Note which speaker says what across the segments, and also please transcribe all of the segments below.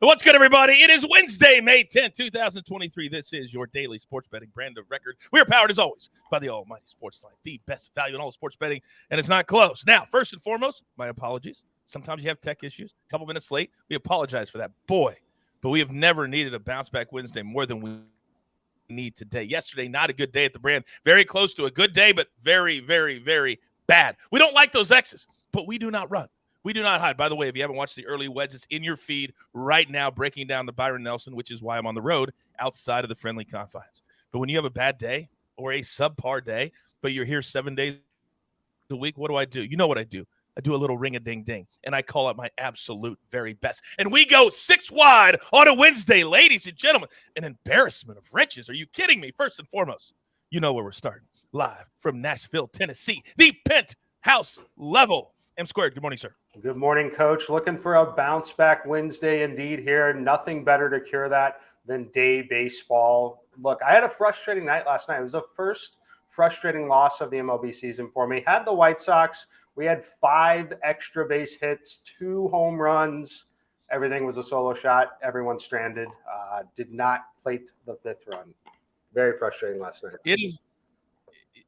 Speaker 1: What's good, everybody? It is Wednesday, May 10th, 2023. This is your daily sports betting brand of record. We are powered, as always, by the almighty SportsLine, the best value in all sports betting, and it's not close. Now, first and foremost, my apologies. Sometimes you have tech issues. A couple minutes late. We apologize for that. Boy, but we have never needed a bounce-back Wednesday more than we need today. Yesterday, not a good day at the brand. Very close to a good day, but very, very, very bad. We don't like those X's, but we do not run. We do not hide. By the way, if you haven't watched the early wedge, it's in your feed right now, breaking down the Byron Nelson, which is why I'm on the road outside of the friendly confines. But when you have a bad day or a subpar day, but you're here 7 days a week, what do? You know what I do. I do a little ring-a-ding-ding, and I call out my absolute very best. And we go 6 wide on a Wednesday, ladies and gentlemen. An embarrassment of riches. Are you kidding me? First and foremost, you know where we're starting. Live from Nashville, Tennessee, the penthouse level. M Squared, good morning, sir.
Speaker 2: Good morning, Coach. Looking for a bounce-back Wednesday indeed here. Nothing better to cure that than day baseball. Look, I had a frustrating night last night. It was the first frustrating loss of the MLB season for me. Had the White Sox. We had 5 extra base hits, 2 home runs. Everything was a solo shot. Everyone stranded. Did not plate the 5th run. Very frustrating last night.
Speaker 1: It is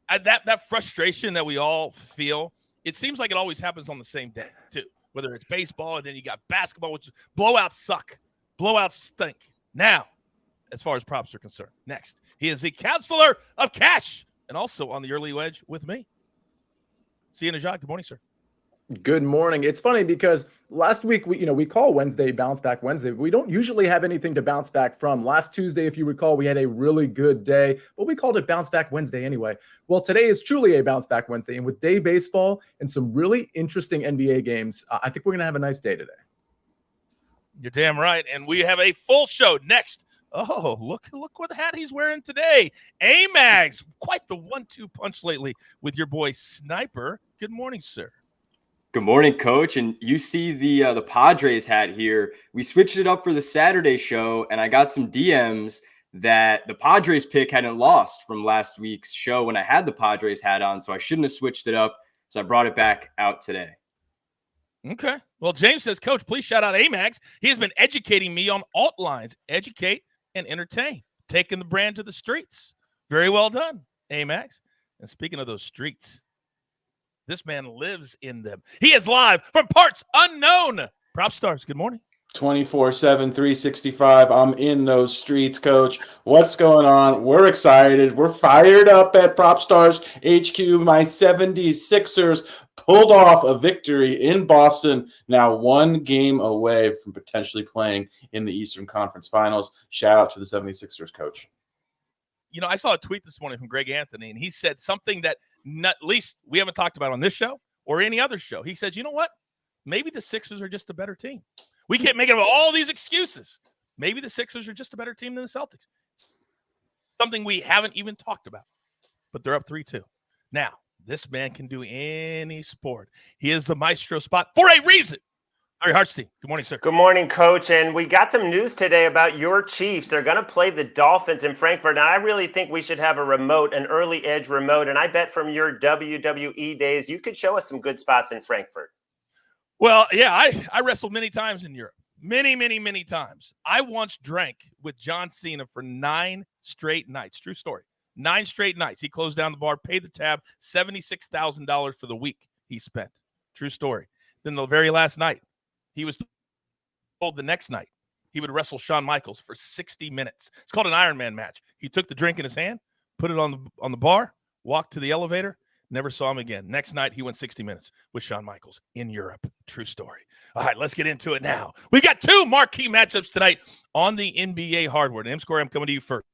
Speaker 1: that frustration that we all feel. It seems like it always happens on the same day, too, whether it's baseball and then you got basketball, which blowouts suck. Blowouts stink. Now, as far as props are concerned, next, he is the counselor of cash and also on the early wedge with me. Sia Nejad, good morning, sir.
Speaker 3: Good morning. It's funny because last week we call Wednesday Bounce Back Wednesday. We don't usually have anything to bounce back from. Last Tuesday, if you recall, we had a really good day, but we called it Bounce Back Wednesday anyway. Well, today is truly a Bounce Back Wednesday, and with day baseball and some really interesting NBA games, I think we're going to have a nice day today.
Speaker 1: You're damn right, and we have a full show next. Oh, look what hat he's wearing today. Amags, quite the 1-2 punch lately with your boy Sniper. Good morning, sir.
Speaker 4: Good morning, Coach. And you see the Padres hat here. We switched it up for the Saturday show, and I got some DMs that the Padres pick hadn't lost from last week's show when I had the Padres hat on, so I shouldn't have switched it up. So I brought it back out today.
Speaker 1: Okay. Well, James says, Coach, please shout out Amags. He has been educating me on alt lines. Educate and entertain. Taking the brand to the streets. Very well done, Amags. And speaking of those streets, this man lives in them. He is live from parts unknown. Propstarz, good morning.
Speaker 5: 24/7, 365. I'm in those streets, Coach. What's going on? We're excited. We're fired up at Propstarz HQ. My 76ers pulled off a victory in Boston, now 1 game away from potentially playing in the Eastern Conference Finals. Shout out to the 76ers, Coach.
Speaker 1: You know, I saw a tweet this morning from Greg Anthony, and he said something that at least we haven't talked about on this show or any other show. He said, you know what? Maybe the Sixers are just a better team. We can't make it about all these excuses. Maybe the Sixers are just a better team than the Celtics. Something we haven't even talked about, but they're up 3-2. Now, this man can do any sport. He is the maestro spot for a reason. Larry Hartstein, good morning, sir.
Speaker 6: Good morning, Coach. And we got some news today about your Chiefs. They're going to play the Dolphins in Frankfurt. And I really think we should have an early edge remote. And I bet from your WWE days, you could show us some good spots in Frankfurt.
Speaker 1: Well, yeah, I wrestled many times in Europe. Many, many, many times. I once drank with John Cena for 9 straight nights. True story. 9 straight nights. He closed down the bar, paid the tab, $76,000 for the week he spent. True story. Then the very last night, he was told the next night he would wrestle Shawn Michaels for 60 minutes. It's called an Iron Man match. He took the drink in his hand, put it on the bar, walked to the elevator, never saw him again. Next night, he went 60 minutes with Shawn Michaels in Europe. True story. All right, let's get into it now. We've got 2 marquee matchups tonight on the NBA hardware. And M-Square, I'm coming to you first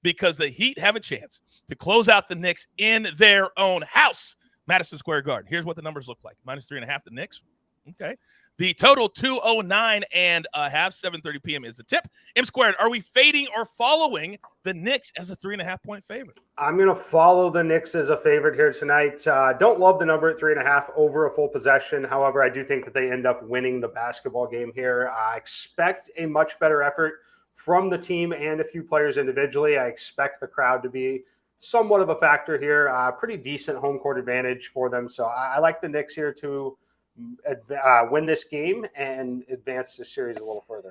Speaker 1: because the Heat have a chance to close out the Knicks in their own house, Madison Square Garden. Here's what the numbers look like. -3.5 the Knicks. Okay. The total 209 and a half, 7:30 p.m. is the tip. M Squared, are we fading or following the Knicks as a 3.5 point favorite?
Speaker 2: I'm going to follow the Knicks as a favorite here tonight. Don't love the number at 3.5 over a full possession. However, I do think that they end up winning the basketball game here. I expect a much better effort from the team and a few players individually. I expect the crowd to be somewhat of a factor here. Pretty decent home court advantage for them. So I like the Knicks here to win this game and advance this series a little further.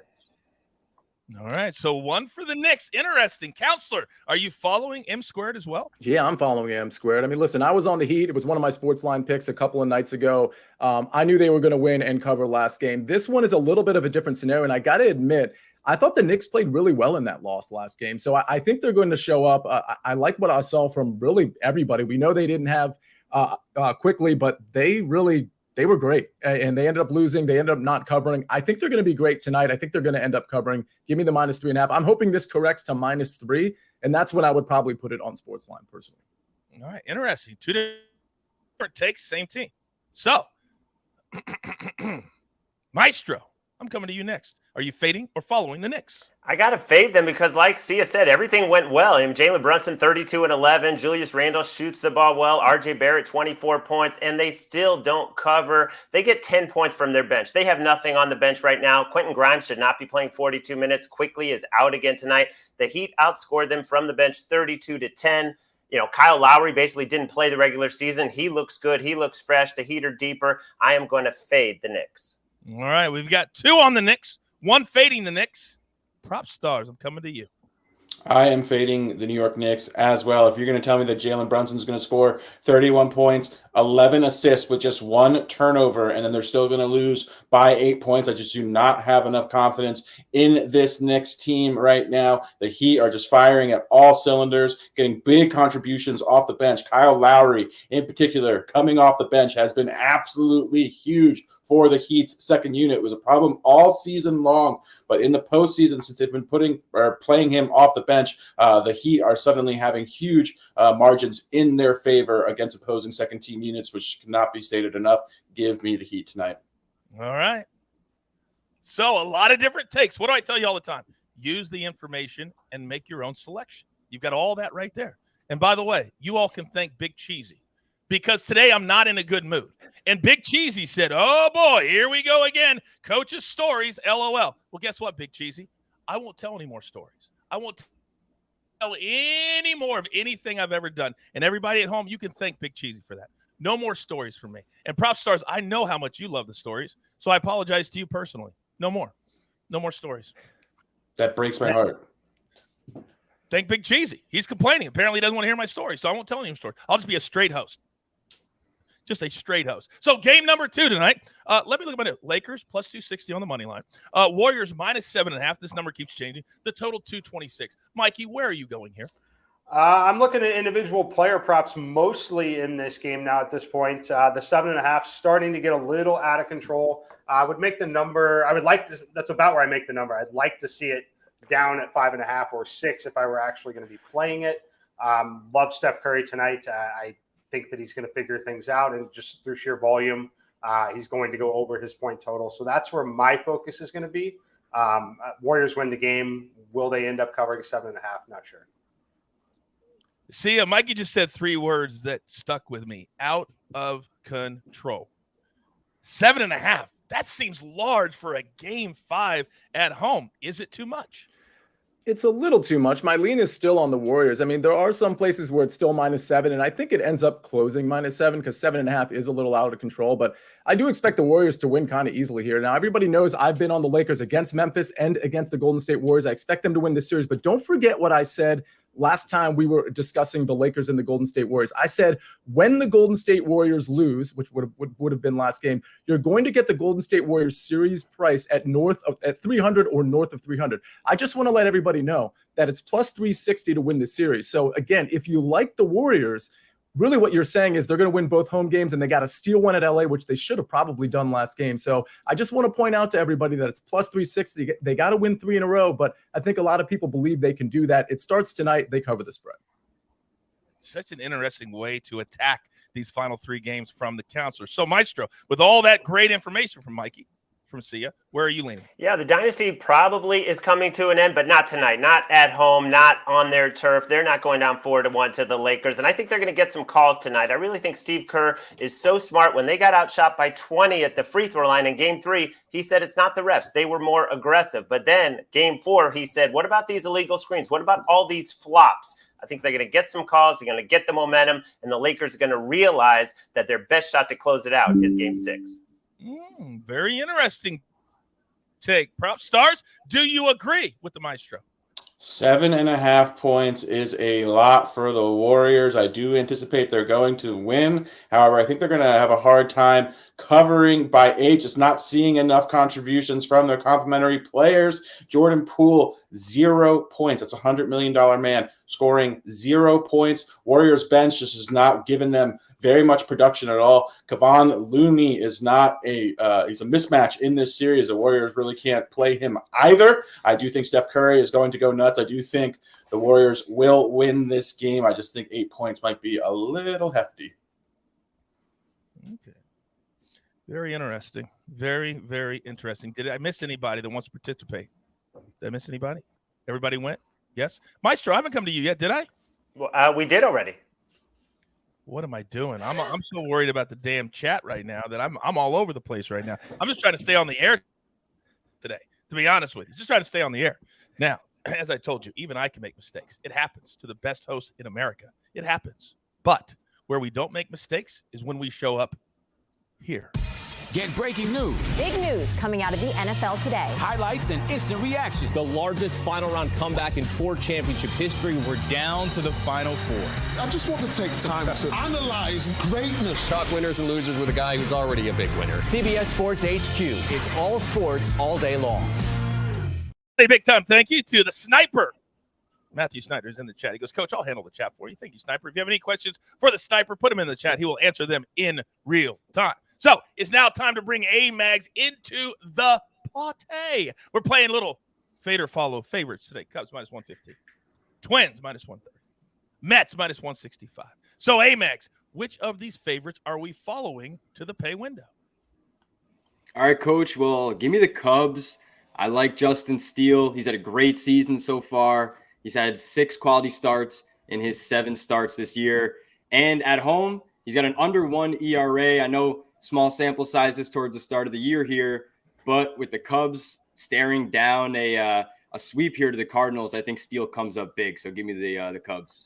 Speaker 1: All right, so one for the Knicks. Interesting. Counselor, are you following M squared as well?
Speaker 3: Yeah, I'm following M squared. I mean, listen, I was on the Heat. It was one of my SportsLine picks a couple of nights ago. I knew they were going to win and cover last game. This one is a little bit of a different scenario, and I got to admit, I thought the Knicks played really well in that loss last game. So I think they're going to show up. I like what I saw from really everybody. We know they didn't have quickly, but they were great, and they ended up losing. They ended up not covering. I think they're going to be great tonight. I think they're going to end up covering. Give me the -3.5. I'm hoping this corrects to -3, and that's when I would probably put it on SportsLine personally.
Speaker 1: All right, interesting. Two different takes, same team. So, Maestro, I'm coming to you next. Are you fading or following the Knicks?
Speaker 6: I got to fade them because, like Sia said, everything went well. And Jalen Brunson, 32 and 11. Julius Randle shoots the ball well. RJ Barrett, 24 points. And they still don't cover. They get 10 points from their bench. They have nothing on the bench right now. Quentin Grimes should not be playing 42 minutes. Quickly is out again tonight. The Heat outscored them from the bench 32-10. You know, Kyle Lowry basically didn't play the regular season. He looks good. He looks fresh. The Heat are deeper. I am going to fade the Knicks.
Speaker 1: All right, we've got two on the Knicks, one fading the Knicks. Propstarz, I'm coming to you.
Speaker 5: I am fading the New York Knicks as well. If you're going to tell me that Jalen Brunson's going to score 31 points, 11 assists with just one turnover, and then they're still going to lose by 8 points, I just do not have enough confidence in this Knicks team right now. The Heat are just firing at all cylinders, getting big contributions off the bench. Kyle Lowry, in particular, coming off the bench, has been absolutely huge for the Heat's second unit. It was a problem all season long, but in the postseason, since they've been playing him off the bench, the Heat are suddenly having huge margins in their favor against opposing second-team units, which cannot be stated enough. Give me the Heat tonight.
Speaker 1: All right. So a lot of different takes. What do I tell you all the time? Use the information and make your own selection. You've got all that right there. And by the way, you all can thank Big Cheesy, because today I'm not in a good mood. And Big Cheesy said, oh, boy, here we go again. Coach's stories, LOL. Well, guess what, Big Cheesy? I won't tell any more stories. I won't tell any more of anything I've ever done. And everybody at home, you can thank Big Cheesy for that. No more stories from me. And Propstarz, I know how much you love the stories, so I apologize to you personally. No more. No more stories.
Speaker 5: That breaks my heart.
Speaker 1: Thank Big Cheesy. He's complaining. Apparently he doesn't want to hear my story, so I won't tell any story. I'll just be a straight host. Just a straight host. So game number 2 tonight. Let me look at my note. Lakers plus 260 on the money line. Warriors -7.5. This number keeps changing. The total 226. Mikey, where are you going here?
Speaker 2: I'm looking at individual player props mostly in this game now at this point. The 7.5 starting to get a little out of control. I would make the number. I would like to. That's about where I make the number. I'd like to see it down at 5.5 or 6 if I were actually going to be playing it. Love Steph Curry tonight. I think that he's going to figure things out, and just through sheer volume, he's going to go over his point total. So that's where my focus is going to be. Warriors win the game. Will they end up covering 7.5? Not sure.
Speaker 1: See, Mikey just said 3 words that stuck with me. Out of control. 7.5. That seems large for a game 5 at home. Is it too much?
Speaker 3: It's a little too much. My lean is still on the Warriors. I mean, there are some places where it's still -7, and I think it ends up closing -7 because 7.5 is a little out of control. But I do expect the Warriors to win kind of easily here. Now, everybody knows I've been on the Lakers against Memphis and against the Golden State Warriors. I expect them to win this series, but don't forget what I said last time we were discussing the Lakers and the Golden State Warriors. I said when the Golden State Warriors lose, which would have been last game, you're going to get the Golden State Warriors series price at 300 or north of 300. I just want to let everybody know that it's plus 360 to win the series. So again, if you like the Warriors, really what you're saying is they're going to win both home games and they got to steal one at LA, which they should have probably done last game. So I just want to point out to everybody that it's plus 360. They got to win 3 in a row, but I think a lot of people believe they can do that. It starts tonight. They cover the spread.
Speaker 1: Such an interesting way to attack these final 3 games from the counselor. So Maestro, with all that great information from Mikey, from Sia, where are you leaning?
Speaker 6: Yeah, the dynasty probably is coming to an end, but not tonight, not at home, not on their turf. They're not going down 4-1 to the Lakers, and I think they're going to get some calls tonight. I really think Steve Kerr is so smart. When they got outshot by 20 at the free throw line in game 3, he said it's not the refs. They were more aggressive. But then game 4, he said, what about these illegal screens? What about all these flops? I think they're going to get some calls. They're going to get the momentum, and the Lakers are going to realize that their best shot to close it out is game 6.
Speaker 1: Very interesting take. Propstarz, do you agree with the maestro?
Speaker 5: 7.5 points is a lot for the Warriors. I do anticipate they're going to win. However, I think they're going to have a hard time covering by 8, just not seeing enough contributions from their complementary players. Jordan Poole, 0 points. That's a $100 million man scoring 0 points. Warriors bench just has not given them very much production at all. Kevon Looney is not he's a mismatch in this series. The Warriors really can't play him either. I do think Steph Curry is going to go nuts. I do think the Warriors will win this game. I just think 8 points might be a little hefty.
Speaker 1: Okay. Very interesting. Very, very interesting. Did I miss anybody that wants to participate? Did I miss anybody? Everybody went? Yes? Maestro, I haven't come to you yet, did I?
Speaker 6: Well, we did already.
Speaker 1: What am I doing? I'm so worried about the damn chat right now that I'm all over the place right now. I'm just trying to stay on the air today, to be honest with you. Just trying to stay on the air. Now, as I told you, even I can make mistakes. It happens to the best host in America. It happens. But where we don't make mistakes is when we show up here.
Speaker 7: Get breaking news.
Speaker 8: Big news coming out of the NFL today.
Speaker 7: Highlights and instant reactions.
Speaker 9: The largest final round comeback in Ford championship history. We're down to the final 4.
Speaker 10: I just want to take time to analyze greatness.
Speaker 9: Talk winners and losers with a guy who's already a big winner.
Speaker 7: CBS Sports HQ. It's all sports all day long.
Speaker 1: Hey, big time thank you to the Sniper. Matthew Snyder is in the chat. He goes, Coach, I'll handle the chat for you. Thank you, Sniper. If you have any questions for the Sniper, put them in the chat. He will answer them in real time. So it's now time to bring Amags into the party. We're playing little fade or follow favorites today. Cubs minus 115. Twins minus 130. Mets minus 165. So Amags, which of these favorites are we following to the pay window?
Speaker 4: All right, Coach. Well, give me the Cubs. I like Justin Steele. He's had a great season so far. He's had 6 quality starts in his 7 starts this year. And at home, he's got an under 1 ERA. I know small sample sizes towards the start of the year here, but with the Cubs staring down a sweep here to the Cardinals, I think Steele comes up big. So give me the Cubs.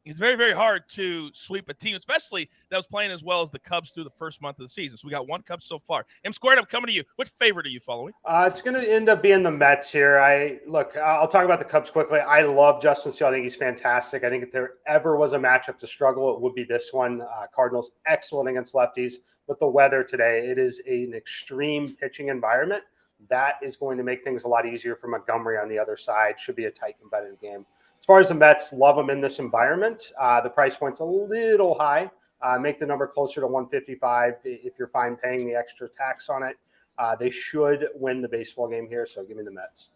Speaker 1: It's very, very hard to sweep a team, especially that was playing as well as the Cubs through the first month of the season. So we got 1 Cub so far. M Squared, I'm coming to you. What favorite are you following?
Speaker 2: It's going to end up being the Mets here. I'll talk about the Cubs quickly. I love Justin Steele. I think he's fantastic. I think if there ever was a matchup to struggle, it would be this one. Cardinals excellent against lefties. With the weather today, it is an extreme pitching environment. That is going to make things a lot easier for Montgomery on the other side. Should be a tight, competitive game. As far as the Mets, love them in this environment. The price point's a little high. Make the number closer to 155 if you're fine paying the extra tax on it. They should win the baseball game here, so give me the Mets.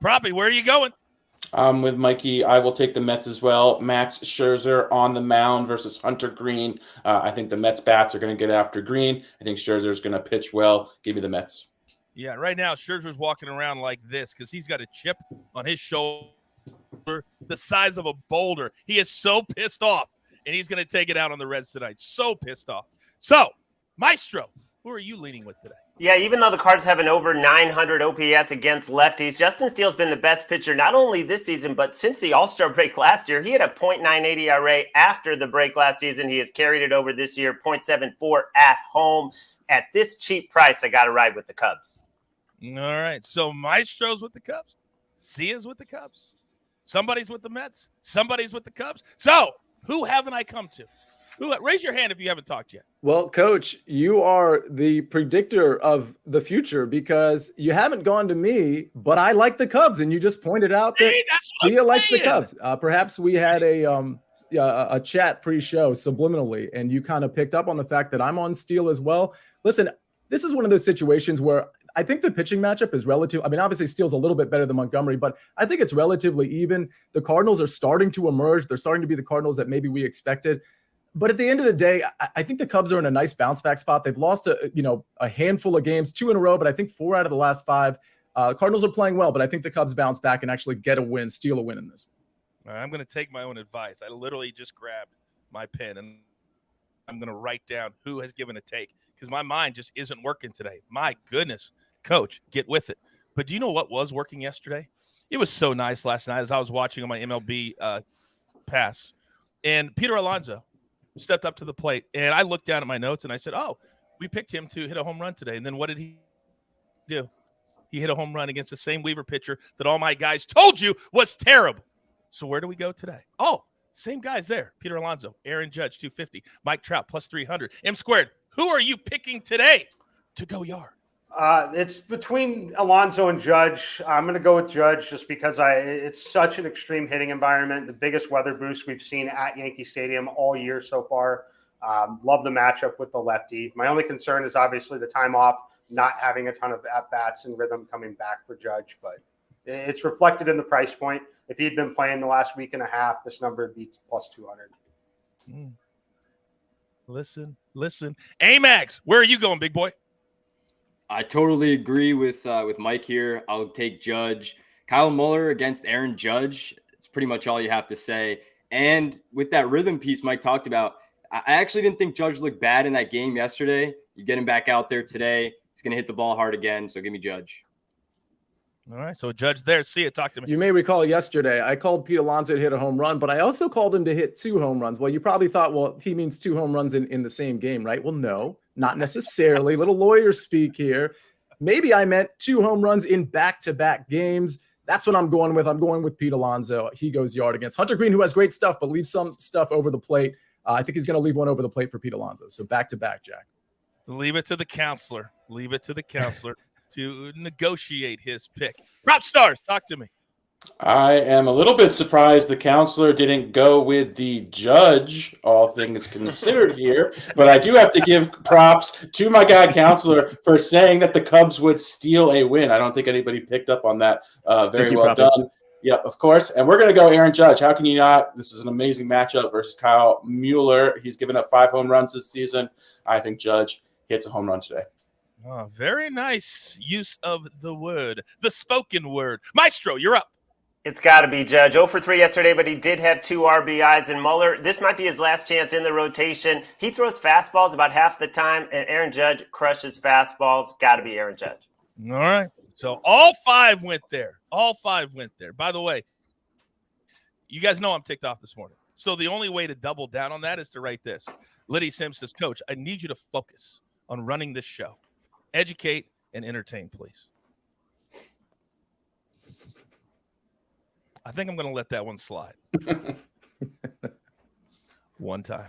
Speaker 1: Proppy, where are you going?
Speaker 5: With Mikey, I will take the Mets as well. Max Scherzer on the mound versus Hunter Green. I think the Mets bats are going to get after Green. I think Scherzer's going to pitch well. Give me the Mets.
Speaker 1: Yeah, right now Scherzer's walking around like this because he's got a chip on his shoulder the size of a boulder. He is so pissed off, and he's going to take it out on the Reds tonight. So pissed off. So, Maestro, who are you leaning with today?
Speaker 6: Yeah, even though the Cards have an over 900 OPS against lefties, Justin Steele's been the best pitcher not only this season, but since the All-Star break last year. He had a .98 ERA after the break last season. He has carried it over this year, .74 at home. At this cheap price, I got to ride with the Cubs.
Speaker 1: All right, so Maestro's with the Cubs. Sia's with the Cubs. Somebody's with the Mets. Somebody's with the Cubs. So, who haven't I come to? Raise your hand if you haven't talked yet.
Speaker 3: Well, Coach, you are the predictor of the future because you haven't gone to me, but I like the Cubs, and you just pointed out that Sia likes the Cubs. Perhaps we had a chat pre-show subliminally, and you kind of picked up on the fact that I'm on Steele as well. Listen, this is one of those situations where I think the pitching matchup is relative. I mean, obviously Steele's a little bit better than Montgomery, but I think it's relatively even. The Cardinals are starting to emerge. They're starting to be the Cardinals that maybe we expected. But at the end of the day, I think the Cubs are in a nice bounce back spot. They've lost a handful of games, 2 in a row, but I think 4 out of the last 5. Cardinals are playing well, but I think the Cubs bounce back and actually get a win, steal a win in this one.
Speaker 1: All right, I'm going to take my own advice. I literally just grabbed my pen and I'm going to write down who has given a take because my mind just isn't working today. My goodness, Coach, get with it. But do you know what was working yesterday? It was so nice last night as I was watching on my MLB pass. And Peter Alonso stepped up to the plate. And I looked down at my notes and I said, oh, we picked him to hit a home run today. And then what did he do? He hit a home run against the same Weaver pitcher that all my guys told you was terrible. So where do we go today? Oh, same guys there. Peter Alonso, Aaron Judge, 250. Mike Trout, plus 300. M squared. Who are you picking today to go yard?
Speaker 2: It's between Alonso and Judge. I'm going to go with Judge just because it's such an extreme hitting environment. The biggest weather boost we've seen at Yankee Stadium all year so far. Love the matchup with the lefty. My only concern is obviously the time off, not having a ton of at-bats and rhythm coming back for Judge, but it's reflected in the price point. If he'd been playing the last week and a half, this number would be plus 200.
Speaker 1: Listen. Amags, where are you going, big boy?
Speaker 4: I totally agree with Mike here. I'll take Judge. Kyle Muller against Aaron Judge. It's pretty much all you have to say. And with that rhythm piece Mike talked about, I actually didn't think Judge looked bad in that game yesterday. You get him back out there today. He's going to hit the ball hard again, so give me Judge.
Speaker 1: All right, so Judge there. See it. Talk to me.
Speaker 3: You may recall yesterday I called Pete Alonso to hit a home run, but I also called him to hit 2 home runs. Well, you probably thought, well, he means 2 home runs in the same game, right? Well, no, not necessarily. Little lawyer speak here. Maybe I meant 2 home runs in back-to-back games. That's what I'm going with. I'm going with Pete Alonso. He goes yard against Hunter Green, who has great stuff, but leaves some stuff over the plate. I think he's going to leave one over the plate for Pete Alonso. So back-to-back, Jack.
Speaker 1: Leave it to the counselor. To negotiate his pick. Propstarz, talk to me.
Speaker 5: I am a little bit surprised the counselor didn't go with the Judge, all things considered here, but I do have to give props to my guy counselor for saying that the Cubs would steal a win. I don't think anybody picked up on that. Very well done. Yep, of course. And we're going to go Aaron Judge. How can you not? This is an amazing matchup versus Kyle Mueller. He's given up 5 home runs this season. I think Judge hits a home run today.
Speaker 1: Oh, very nice use of the spoken word. Maestro, you're up.
Speaker 6: It's got to be Judge. 0 for 3 yesterday, but he did have 2 RBIs. And Mueller, this might be his last chance in the rotation. He throws fastballs about half the time, and Aaron Judge crushes fastballs. Got to be Aaron Judge.
Speaker 1: All right. So all 5 went there. By the way, you guys know I'm ticked off this morning. So the only way to double down on that is to write this. Liddy Sims says, Coach, I need you to focus on running this show. Educate and entertain, please. I think I'm going to let that one slide. One time.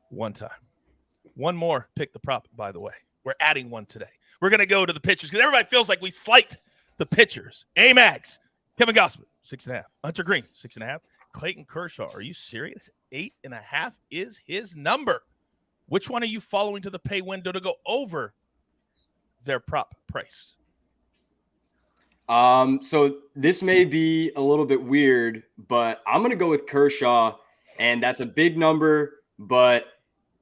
Speaker 1: One more pick the prop, by the way. We're adding one today. We're going to go to the pitchers because everybody feels like we slight the pitchers. Amags, Kevin Gausman, 6.5. Hunter Green, 6.5. Clayton Kershaw, are you serious? 8.5 is his number. Which one are you following to the pay window to go over their prop price?
Speaker 4: So this may be a little bit weird, but I'm going to go with Kershaw, and that's a big number, but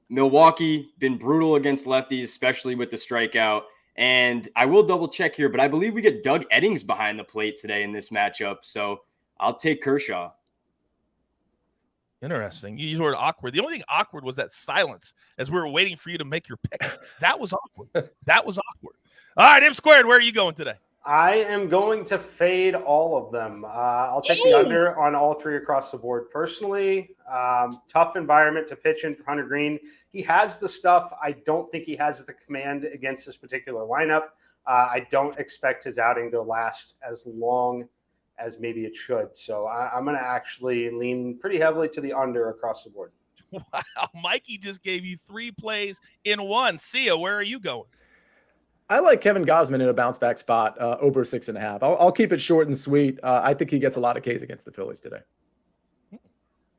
Speaker 4: Milwaukee been brutal against lefties, especially with the strikeout. And I will double check here, but I believe we get Doug Eddings behind the plate today in this matchup. So I'll take Kershaw.
Speaker 1: Interesting. You used the word awkward. The only thing awkward was that silence as we were waiting for you to make your pick. That was awkward. All right, M squared, where are you going today?
Speaker 2: I am going to fade all of them. I'll take the under on all 3 across the board. Personally, tough environment to pitch in for Hunter Green. He has the stuff. I don't think he has the command against this particular lineup. I don't expect his outing to last as long as maybe it should. So I'm going to actually lean pretty heavily to the under across the board.
Speaker 1: Wow, Mikey just gave you 3 plays in one. Sia, where are you going?
Speaker 3: I like Kevin Gausman in a bounce back spot over 6.5. I'll keep it short and sweet. I think he gets a lot of Ks against the Phillies today.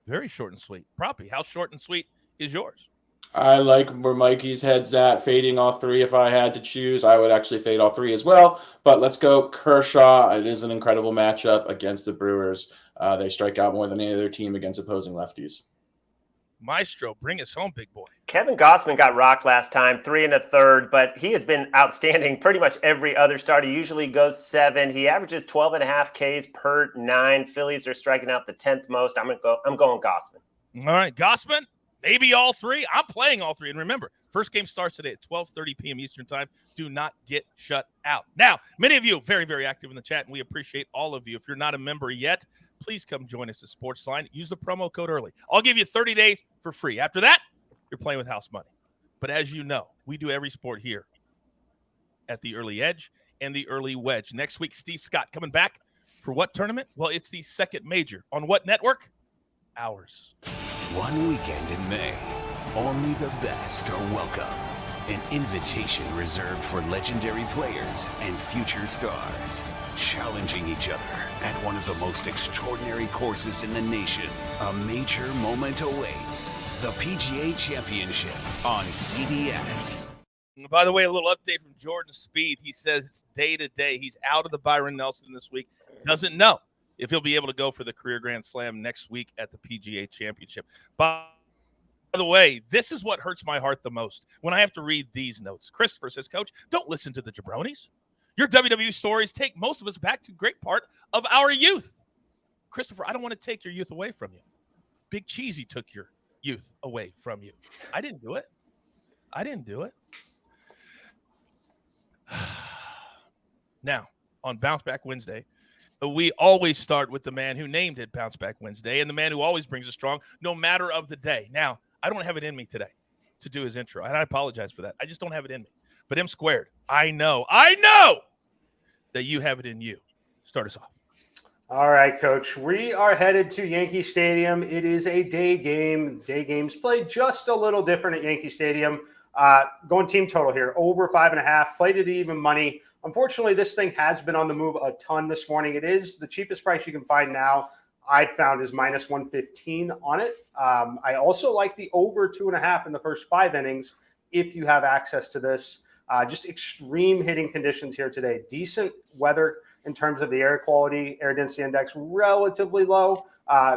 Speaker 1: Very short and sweet. Proppy, how short and sweet is yours?
Speaker 5: I like where Mikey's head's at, fading all 3. If I had to choose, I would actually fade all 3 as well. But let's go Kershaw. It is an incredible matchup against the Brewers. They strike out more than any other team against opposing lefties.
Speaker 1: Maestro, bring us home, big boy.
Speaker 6: Kevin Gausman got rocked last time, 3 1/3, but he has been outstanding pretty much every other start. He usually goes 7. He averages 12.5 Ks per 9. Phillies are striking out the 10th most. I'm going Gausman.
Speaker 1: All right, Gausman, maybe all 3. I'm playing all 3. And remember, first game starts today at 12:30 p.m. Eastern time. Do not get shut out. Now, many of you very, very active in the chat, and we appreciate all of you. If you're not a member yet, please come join us at SportsLine. Use the promo code early. I'll give you 30 days for free. After that, you're playing with house money. But as you know, we do every sport here at the early edge and the early wedge. Next week, Steve Scott coming back for what tournament? Well, it's the second major. On what network? Ours.
Speaker 11: One weekend in May, only the best are welcome. An invitation reserved for legendary players and future stars, challenging each other at one of the most extraordinary courses in the nation. A major moment awaits. The PGA Championship on CBS.
Speaker 1: By the way, a little update from Jordan Spieth. He says it's day to day. He's out of the Byron Nelson this week. Doesn't know if he'll be able to go for the career Grand Slam next week at the PGA Championship. By the way, this is what hurts my heart the most when I have to read these notes. Christopher says, Coach, don't listen to the jabronis. Your WWE stories take most of us back to a great part of our youth. Christopher, I don't want to take your youth away from you. Big Cheesy took your youth away from you. I didn't do it. Now, on Bounce Back Wednesday, we always start with the man who named it Bounce Back Wednesday and the man who always brings us strong no matter of the day. Now, I don't have it in me today to do his intro, and I apologize for that. I just don't have it in me. But M squared, I know that you have it in you. Start us off.
Speaker 2: All right, Coach. We are headed to Yankee Stadium. It is a day game. Day games play just a little different at Yankee Stadium. Going team total here, over 5.5. Played it even money. Unfortunately, this thing has been on the move a ton this morning. It is the cheapest price you can find now. I'd found is minus 115 on it. I also like the over 2.5 in the first 5 innings if you have access to this. Just extreme hitting conditions here today. Decent weather in terms of the air quality, air density index, relatively low.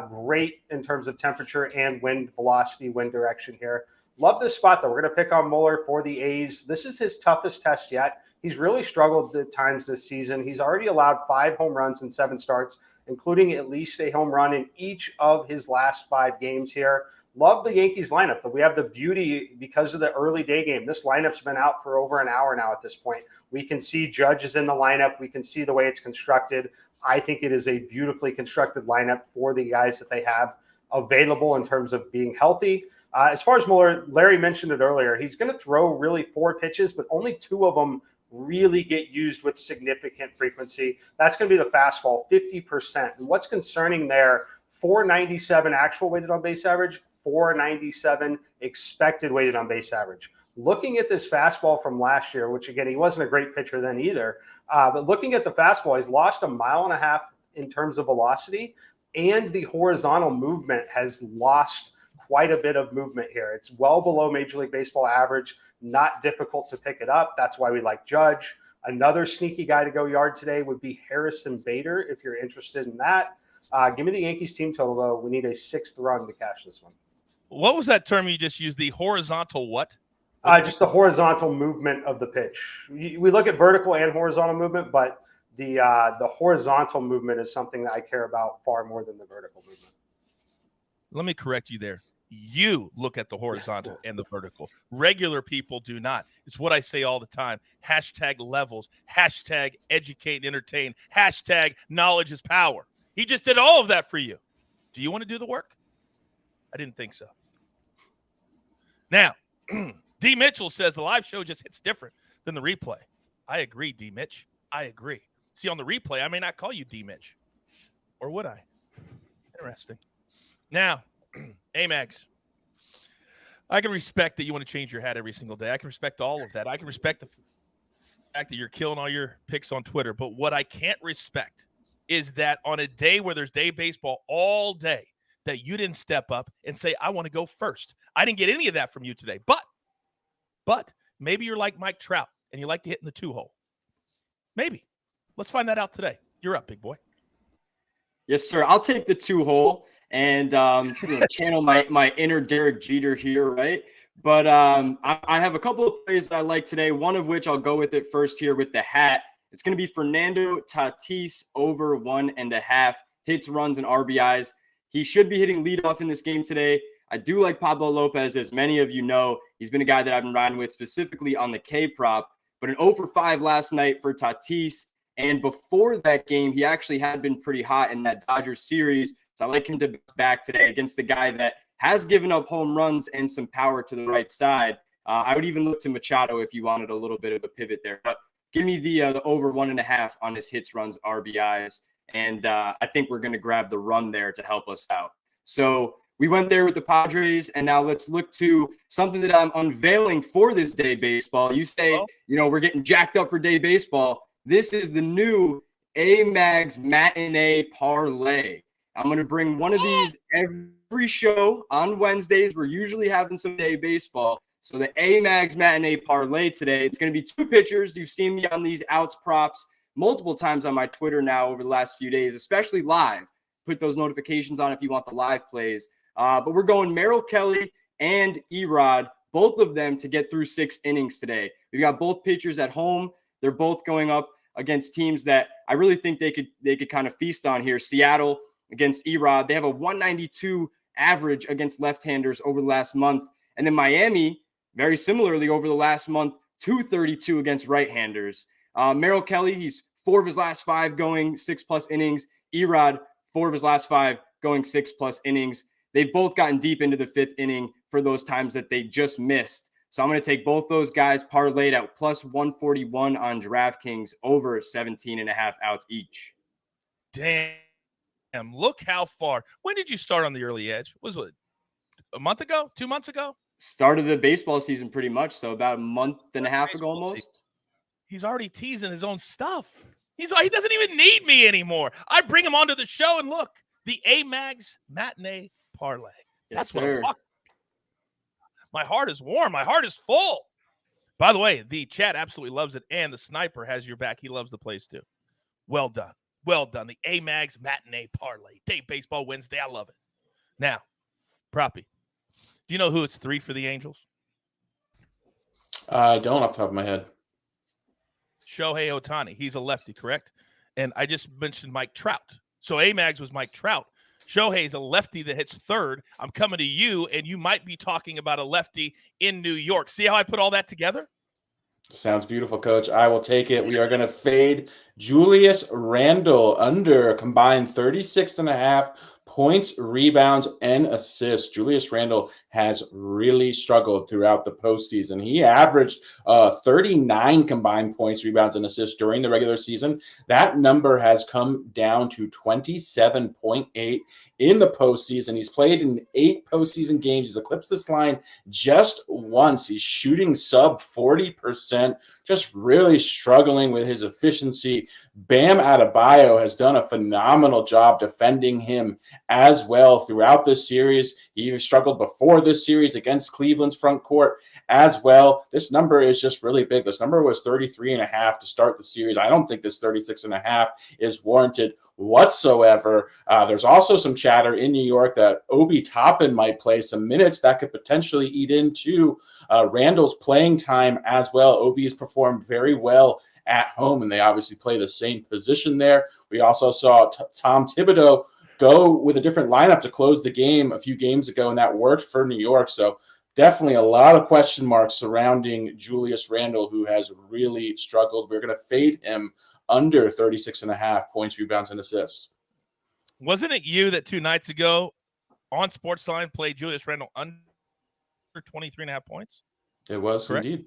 Speaker 2: Great in terms of temperature and wind velocity, wind direction here. Love this spot, though. We're going to pick on Mueller for the A's. This is his toughest test yet. He's really struggled at times this season. He's already allowed 5 home runs in 7 starts, including at least a home run in each of his last 5 games here. Love the Yankees lineup, but we have the beauty because of the early day game. This lineup's been out for over an hour now at this point. We can see Judge is in the lineup. We can see the way it's constructed. I think it is a beautifully constructed lineup for the guys that they have available in terms of being healthy. As far as Mueller, Larry mentioned it earlier. He's going to throw really 4 pitches, but only 2 of them really get used with significant frequency. That's going to be the fastball, 50%. And what's concerning there, 497 actual weighted on base average, 497 expected weighted on base average. Looking at this fastball from last year, which again, he wasn't a great pitcher then either, but looking at the fastball, he's lost 1.5 miles in terms of velocity, and the horizontal movement has lost quite a bit of movement here. It's well below Major League Baseball average, not difficult to pick it up. That's why we like Judge. Another sneaky guy to go yard today would be Harrison Bader, if you're interested in that. Give me the Yankees team total, though. We need a 6th run to cash this one.
Speaker 1: What was that term you just used? The horizontal what?
Speaker 2: Just the horizontal movement of the pitch. We look at vertical and horizontal movement, but the horizontal movement is something that I care about far more than the vertical movement.
Speaker 1: Let me correct you there. You look at the horizontal and the vertical. Regular people do not. It's what I say all the time. Hashtag levels. Hashtag educate and entertain. Hashtag knowledge is power. He just did all of that for you. Do you want to do the work? I didn't think so. Now, D. Mitchell says the live show just hits different than the replay. I agree, D. Mitch. I agree. See, on the replay, I may not call you D. Mitch. Or would I? Interesting. Now, Amags, I can respect that you want to change your hat every single day. I can respect all of that. I can respect the fact that you're killing all your picks on Twitter. But what I can't respect is that on a day where there's day baseball all day, that you didn't step up and say, I want to go first. I didn't get any of that from you today. But maybe you're like Mike Trout and you like to hit in the 2-hole. Maybe. Let's find that out today. You're up, big boy.
Speaker 4: Yes, sir. I'll take the 2-hole. And channel my inner Derek Jeter here, right? But I have a couple of plays that I like today, one of which I'll go with it first here with the hat. It's going to be Fernando Tatis over 1.5 hits, runs, and RBIs. He should be hitting leadoff in this game today. I do like Pablo Lopez, as many of you know. He's been a guy that I've been riding with specifically on the K prop, but an 0 for 5 last night for Tatis. And before that game, he actually had been pretty hot in that Dodgers series. So I like him to be back today against the guy that has given up home runs and some power to the right side. I would even look to Machado if you wanted a little bit of a pivot there. But give me the over 1.5 on his hits, runs, RBIs. And I think we're going to grab the run there to help us out. So we went there with the Padres, and now let's look to something that I'm unveiling for this day baseball. You say, we're getting jacked up for day baseball. This is the new Amags matinee parlay. I'm going to bring one of these every show on Wednesdays. We're usually having some day baseball. So the Amags matinee parlay today, it's going to be 2 pitchers. You've seen me on these outs props multiple times on my Twitter now over the last few days, especially live. Put those notifications on if you want the live plays. But we're going Merrill Kelly and Erod, both of them to get through 6 innings today. We've got both pitchers at home. They're both going up against teams that I really think they could kind of feast on here. Seattle against Erod. They have a 192 average against left-handers over the last month. And then Miami, very similarly over the last month, 232 against right-handers. Merrill Kelly, he's 4 of his last 5 going 6+ innings. Erod, 4 of his last 5 going 6+ innings. They've both gotten deep into the 5th inning for those times that they just missed. So I'm going to take both those guys parlayed at plus 141 on DraftKings over 17.5 outs each.
Speaker 1: Damn, look how far. When did you start on the early edge? Was it a month ago? 2 months ago?
Speaker 4: Started the baseball season pretty much. So about a month and a half ago almost.
Speaker 1: He's already teasing his own stuff. He doesn't even need me anymore. I bring him onto the show and look, the Amags matinee parlay. That's what I'm talking about. My heart is warm. My heart is full. By the way, the chat absolutely loves it, and the sniper has your back. He loves the plays too. Well done. Well done. The Amags matinee parlay. Day baseball Wednesday. I love it. Now, Proppy, do you know who it's 3 for the Angels?
Speaker 5: I don't off the top of my head.
Speaker 1: Shohei Ohtani. He's a lefty, correct? And I just mentioned Mike Trout. So Amags was Mike Trout. Shohei's a lefty that hits 3rd. I'm coming to you, and you might be talking about a lefty in New York. See how I put all that together?
Speaker 5: Sounds beautiful, Coach. I will take it. We are going to fade Julius Randle under a combined 36.5 points, rebounds, and assists. Julius Randle has really struggled throughout the postseason. He averaged 39 combined points, rebounds, and assists during the regular season. That number has come down to 27.8 in the postseason. He's played in 8 postseason games. He's eclipsed this line just once. He's shooting sub 40%, just really struggling with his efficiency. Bam Adebayo has done a phenomenal job defending him as well throughout this series. He even struggled before this series against Cleveland's front court as well. This number is just really big. This number was 33.5 to start the series. I don't think this 36.5 is warranted whatsoever. There's also some chatter in New York that Obi Toppin might play some minutes that could potentially eat into Randall's playing time as well. Obi has performed very well at home, and they obviously play the same position there. We also saw Tom Thibodeau go with a different lineup to close the game a few games ago, and that worked for New York. So definitely a lot of question marks surrounding Julius Randle, who has really struggled. We're going to fade him under 36.5 points, rebounds, and assists.
Speaker 1: Wasn't it you that 2 nights ago on SportsLine played Julius Randle under 23.5 points?
Speaker 5: It was,
Speaker 1: correct?
Speaker 5: Indeed.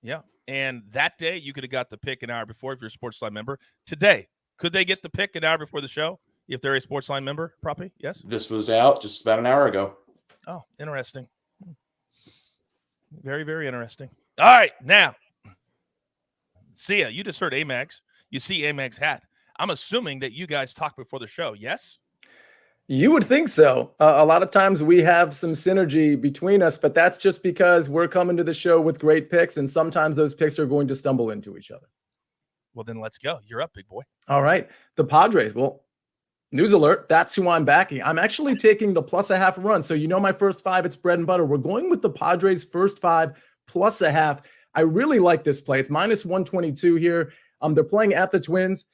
Speaker 1: Yeah. And that day, you could have got the pick an hour before if you're a SportsLine member. Today, could they get the pick an hour before the show if they're a SportsLine member, Proppy? Yes?
Speaker 5: This was out just about an hour ago.
Speaker 1: Oh, interesting. Very, very interesting. All right, now, Sia, you just heard Amags. You see Amags' hat. I'm assuming that you guys talked before the show, yes?
Speaker 3: You would think so. A lot of times we have some synergy between us, but that's just because we're coming to the show with great picks, and sometimes those picks are going to stumble into each other.
Speaker 1: Well, then let's go. You're up, big boy.
Speaker 3: All right. The Padres. Well, news alert. That's who I'm backing. I'm actually taking the +0.5 run. So you know my first 5, it's bread and butter. We're going with the Padres first 5 +0.5. I really like this play. It's -122 here. They're playing at the Twins.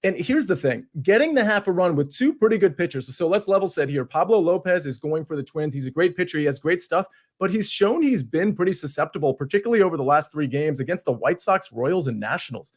Speaker 3: And here's the thing, getting the 0.5 run with 2 pretty good pitchers. So let's level set here. Pablo Lopez is going for the Twins. He's a great pitcher. He has great stuff, but he's shown he's been pretty susceptible, particularly over the last 3 games against the White Sox, Royals, and Nationals.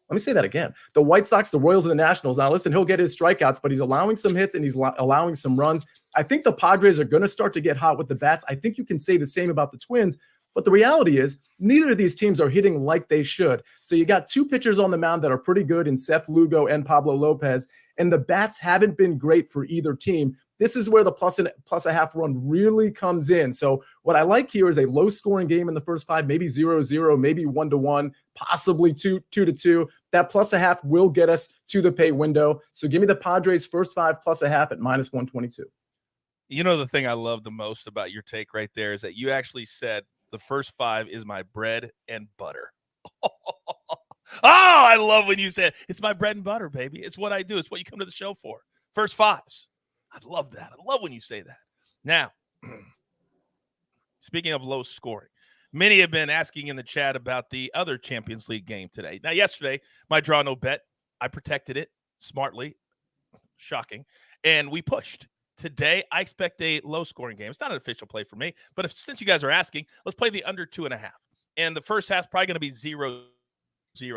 Speaker 3: Let me say that again. The White Sox, the Royals, and the Nationals. Now, listen, he'll get his strikeouts, but he's allowing some hits and he's allowing some runs. I think the Padres are going to start to get hot with the bats. I think you can say the same about the Twins, But the reality is neither of these teams are hitting like they should. So you got two pitchers on the mound that are pretty good in Seth Lugo and Pablo Lopez, and the bats haven't been great for either team. This is where the plus a half run really comes in. So what I like here is a low-scoring game in the first 5, maybe 0-0, maybe 1-1, possibly 2-2. That plus a half will get us to the pay window. So give me the Padres first 5 plus a half at -122.
Speaker 1: You know, the thing I love the most about your take right there is that you actually said the first 5 is my bread and butter. Oh, I love when you said it's my bread and butter, baby. It's what I do. It's what you come to the show for. First 5s. I love that. I love when you say that. Now, speaking of low scoring, many have been asking in the chat about the other Champions League game today. Now, yesterday, my draw no bet, I protected it smartly. Shocking. And we pushed. Today, I expect a low-scoring game. It's not an official play for me, but since you guys are asking, let's play the under 2.5. And the first half's probably going to be 0-0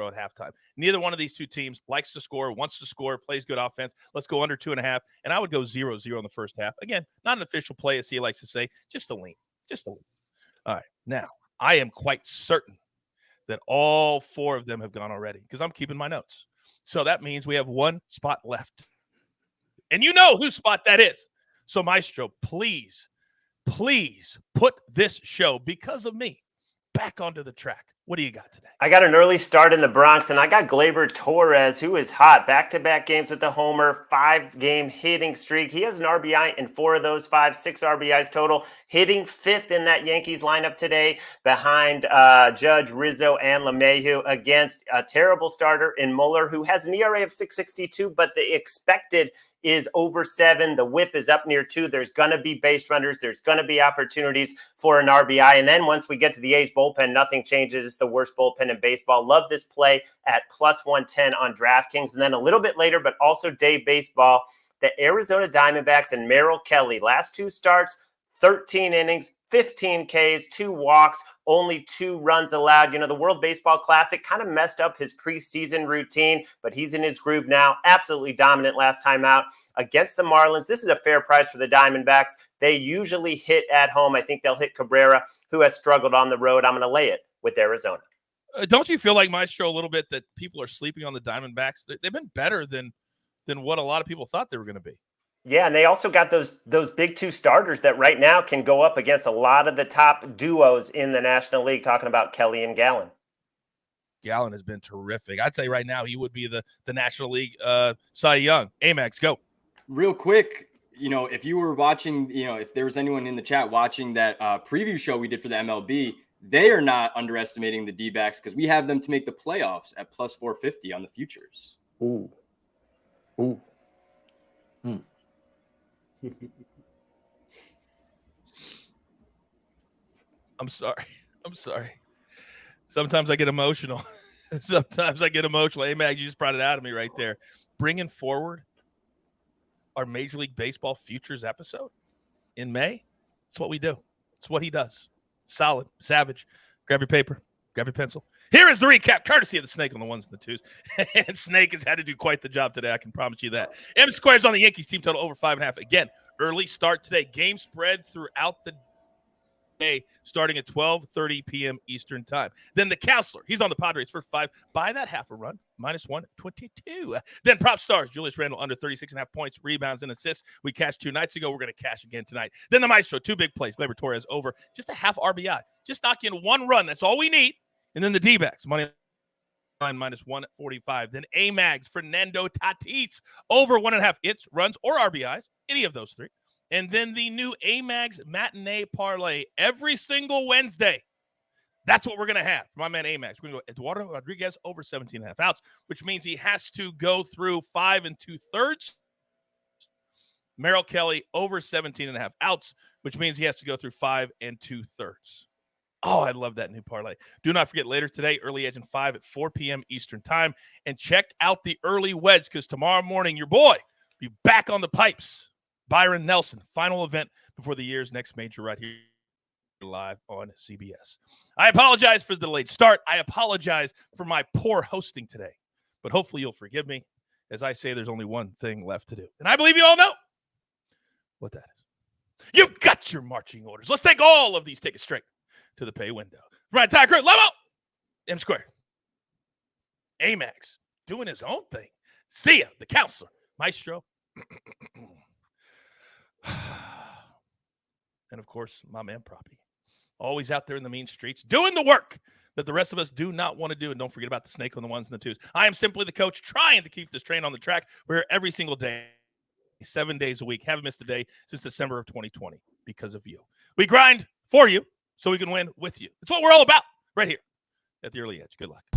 Speaker 1: at halftime. Neither one of these two teams likes to score, wants to score, plays good offense. Let's go under 2.5, and I would go 0-0 in the first half. Again, not an official play, as he likes to say, just a lean. Just a lean. All right, now, I am quite certain that all 4 of them have gone already because I'm keeping my notes. So that means we have one spot left. And you know whose spot that is. So, Maestro, please put this show, because of me, back onto the track. What do you got today?
Speaker 6: I got an early start in the Bronx, and I got Gleyber Torres, who is hot. Back-to-back games with the homer, 5-game hitting streak. He has an RBI in 4 of those 5, 6 RBIs total. Hitting 5th in that Yankees lineup today behind Judge, Rizzo, and LeMahieu against a terrible starter in Mueller, who has an ERA of 6.62, but the expected is over 7. The whip is up near 2. There's going to be base runners. There's going to be opportunities for an RBI. And then once we get to the A's bullpen, nothing changes. It's the worst bullpen in baseball. Love this play at +110 on DraftKings. And then a little bit later, but also day baseball, the Arizona Diamondbacks and Merrill Kelly. Last 2 starts, 13 innings, 15 Ks, 2 walks, only 2 runs allowed. You know, the World Baseball Classic kind of messed up his preseason routine, but he's in his groove now. Absolutely dominant last time out against the Marlins. This is a fair price for the Diamondbacks. They usually hit at home. I think they'll hit Cabrera, who has struggled on the road. I'm going to lay it with Arizona.
Speaker 1: Don't you feel like, Maestro, a little bit that people are sleeping on the Diamondbacks? They've been better than what a lot of people thought they were going to be.
Speaker 6: Yeah, and they also got those big 2 starters that right now can go up against a lot of the top duos in the National League, talking about Kelly and Gallen.
Speaker 1: Gallen has been terrific. I'd say right now he would be the National League Cy Young. Amags, go.
Speaker 4: Real quick, you know, if you were watching, you know, if there was anyone in the chat watching that preview show we did for the MLB, they are not underestimating the D-backs because we have them to make the playoffs at +450 on the futures.
Speaker 3: Ooh.
Speaker 1: I'm sorry. Sometimes I get emotional. Hey, Mag, you just brought it out of me right there. Bringing forward our Major League Baseball futures episode in May. It's what we do. It's what he does. Solid, savage. Grab your paper. Grab your pencil. Here is the recap, courtesy of the Snake on the 1s and the 2s. And Snake has had to do quite the job today. I can promise you that. M Squares on the Yankees team total over 5.5. Again, early start today. Game spread throughout the day, starting at 12:30 p.m. Eastern time. Then the Counselor, he's on the Padres for 5. Buy that half a run, -122. Then Propstarz, Julius Randle under 36.5 points, rebounds, and assists. We cashed 2 nights ago. We're going to cash again tonight. Then the Maestro, 2 big plays. Gleyber Torres over, just a half RBI. Just knock in 1 run. That's all we need. And then the D-backs, money line -145. Then Amags, Fernando Tatis over 1.5 hits, runs, or RBIs, any of those 3. And then the new Amags matinee parlay every single Wednesday. That's what we're going to have for my man Amags. We're going to go Eduardo Rodriguez over 17.5 outs, which means he has to go through 5 2/3. Merrill Kelly over 17.5 outs, which means he has to go through 5 2/3. Oh, I love that new parlay. Do not forget later today, early edge and 5 at 4 p.m. Eastern time. And check out the early wedge because tomorrow morning, your boy will be back on the pipes. Byron Nelson, final event before the year's next major right here live on CBS. I apologize for the delayed start. I apologize for my poor hosting today. But hopefully you'll forgive me. As I say, there's only one thing left to do. And I believe you all know what that is. You've got your marching orders. Let's take all of these tickets straight to the pay window. Right, Ty Crew, Lomo, M Squared. Amags doing his own thing. Sia, the counselor, Maestro. And, of course, my man Proppy. Always out there in the mean streets doing the work that the rest of us do not want to do. And don't forget about the snake on the ones and the twos. I am simply the coach trying to keep this train on the track. We're here every single day, 7 days a week. Haven't missed a day since December of 2020 because of you. We grind for you so we can win with you. It's what we're all about right here at the Early Edge. Good luck.